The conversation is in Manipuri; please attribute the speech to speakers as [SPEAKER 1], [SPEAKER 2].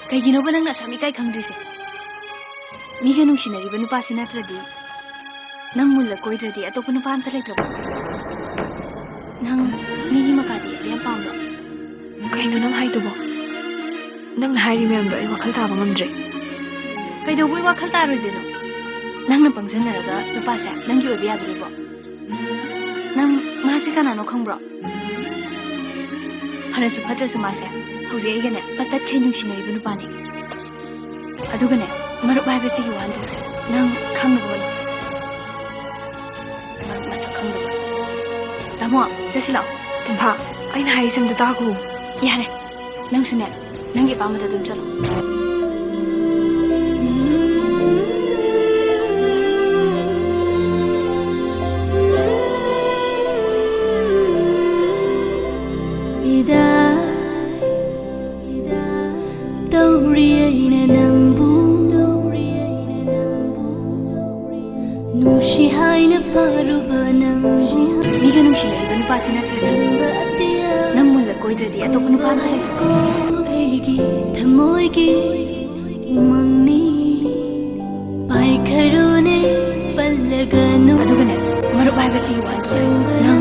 [SPEAKER 1] Kaigino ba nang nasami kay khangdrise? Miga nung sinariba nupa sinatradi. Nang mulla koidradi atop nupa amta letraba. Nang migi makati priyam pamro.
[SPEAKER 2] Kaino nang haitubo? Nang nahari miyamdo ay wakal taba ngamdre.
[SPEAKER 1] Kaido boy wakal taro dino. Nang napangsanaraga nupa sa nang gi obi adribo. Nang masi kanano khambro. Harasu phatrasu mase. Hauze aigane patat khay nung sinariba nupa ni. Adugane marup hai besi gi wan those. Nang khangna boy. Marup masak khangna boy. Tamo jasila.
[SPEAKER 2] Tampa ay nahari samda taku.
[SPEAKER 1] Yare. Nang sune. Nang gi pamada dum chalo. Miga nung sinariba nupa sinatradi. Nang mulla koidradi atop nupa amta letraba. Adugane marup hai besi gi wan those. Nang